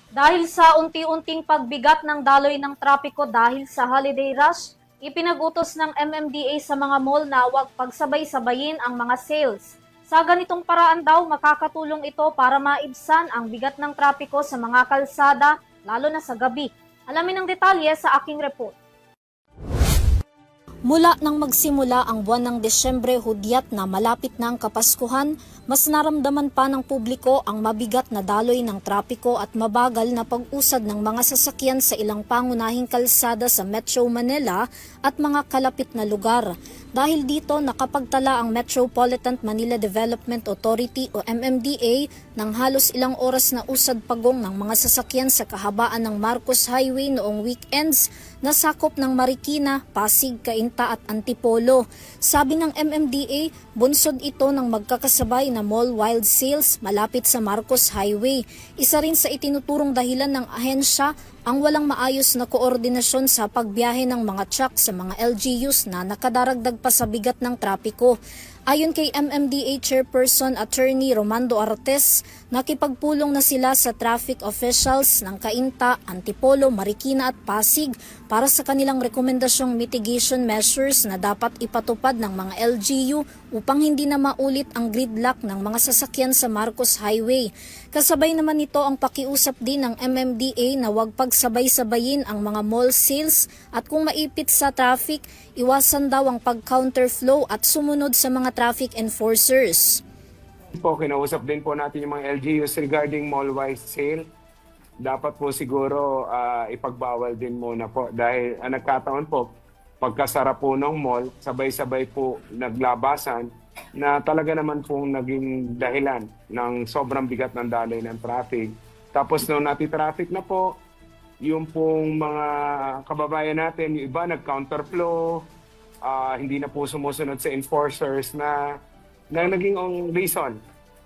Dahil sa unti-unting pagbigat ng daloy ng trapiko dahil sa holiday rush, ipinag-utos ng MMDA sa mga mall na huwag pagsabay-sabayin ang mga sales. Sa ganitong paraan daw, makakatulong ito para maibsan ang bigat ng trapiko sa mga kalsada, lalo na sa gabi. Alamin ang detalye sa aking report. Mula nang magsimula ang buwan ng Desyembre, hudyat na malapit na ang Kapaskuhan, mas naramdaman pa ng publiko ang mabigat na daloy ng trapiko at mabagal na pag-usad ng mga sasakyan sa ilang pangunahing kalsada sa Metro Manila at mga kalapit na lugar. Dahil dito, nakapagtala ang Metropolitan Manila Development Authority o MMDA ng halos ilang oras na usad pagong ng mga sasakyan sa kahabaan ng Marcos Highway noong weekends na sakop ng Marikina, Pasig, Cainta at Antipolo. Sabi ng MMDA, bunsod ito ng magkakasabay na mall wild sales malapit sa Marcos Highway. Isa rin sa itinuturong dahilan ng ahensya ang walang maayos na koordinasyon sa pagbiyahe ng mga truck sa mga LGUs na nakadaragdag pa sa bigat ng trapiko. Ayon kay MMDA Chairperson Attorney Romando Artes, nakipagpulong na sila sa traffic officials ng Cainta, Antipolo, Marikina at Pasig para sa kanilang rekomendasyong mitigation measures na dapat ipatupad ng mga LGU upang hindi na maulit ang gridlock ng mga sasakyan sa Marcos Highway. Kasabay naman nito ang pakiusap din ng MMDA na huwag pagsabay-sabayin ang mga mall sales at kung maipit sa traffic, iwasan daw ang pag-counterflow at sumunod sa mga traffic enforcers. Kinausap din po natin yung mga LGUs regarding mall-wide sale. Dapat po siguro ipagbawal din muna po dahil nagkataon po, pagkasara po ng mall, sabay-sabay po naglabasan na talaga naman pong naging dahilan ng sobrang bigat ng daloy ng traffic. Tapos nung nati-traffic na po, yung pong mga kababayan natin, yung iba nag-counterflow, hindi na po sumusunod sa enforcers na naging reason.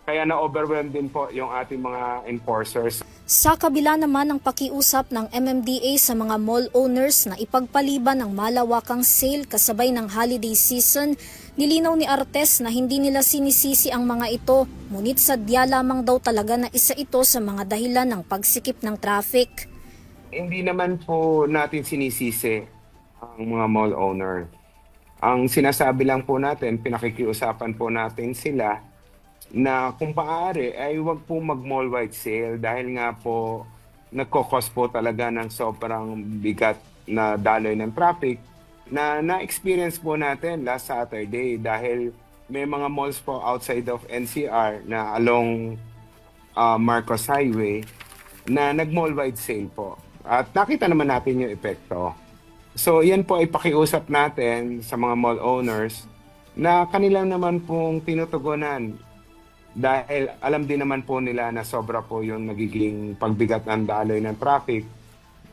Kaya na-overwhelm din po yung ating mga enforcers. Sa kabila naman ng pakiusap ng MMDA sa mga mall owners na ipagpaliban ng malawakang sale kasabay ng holiday season, nilinaw ni Artes na hindi nila sinisisi ang mga ito, ngunit sadya lamang daw talaga na isa ito sa mga dahilan ng pagsikip ng traffic. Hindi naman po natin sinisisi ang mga mall owner. Ang sinasabi lang po natin, pinakikiusapan po natin sila na kung maaari ay huwag po mag-mall-wide sale dahil nga po nagkokos po talaga ng sobrang bigat na daloy ng traffic na na-experience po natin last Saturday dahil may mga malls po outside of NCR na along Marcos Highway na nag-mall-wide sale po. At nakita naman natin yung epekto. So yan po ay pakiusap natin sa mga mall owners na kanilang naman pong tinutugunan dahil alam din naman po nila na sobra po yung nagiging pagbigat ng daloy ng traffic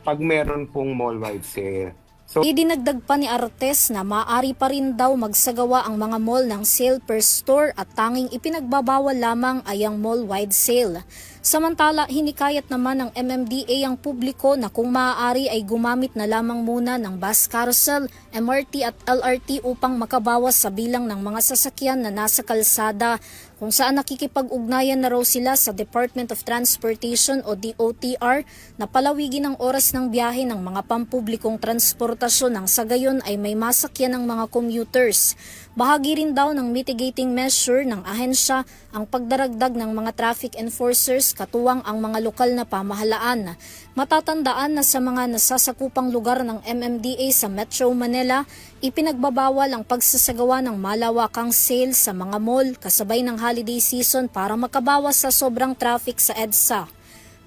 pag meron pong mall-wide sale. So, idinagdag pa ni Artes na maaari pa rin daw magsagawa ang mga mall ng sale per store at tanging ipinagbabawal lamang ay ang mall-wide sale. Samantala, hinikayat naman ng MMDA ang publiko na kung maaari ay gumamit na lamang muna ng bus carousel, MRT at LRT upang makabawas sa bilang ng mga sasakyan na nasa kalsada, kung saan nakikipag-ugnayan na raw sila sa Department of Transportation o DOTR na palawigin ang oras ng biyahe ng mga pampublikong transportasyon nang sa gayon ay may masakyan ng mga commuters. Bahagi rin daw ng mitigating measure ng ahensya ang pagdaragdag ng mga traffic enforcers katuwang ang mga lokal na pamahalaan. Matatandaan na sa mga nasasakupang lugar ng MMDA sa Metro Manila, ipinagbabawal ang pagsasagawa ng malawakang sale sa mga mall kasabay ng holiday season para makabawas sa sobrang traffic sa EDSA.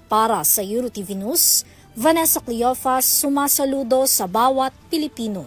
Para sa EuroTV News, Vanessa Cleofas, sumasaludo sa bawat Pilipino.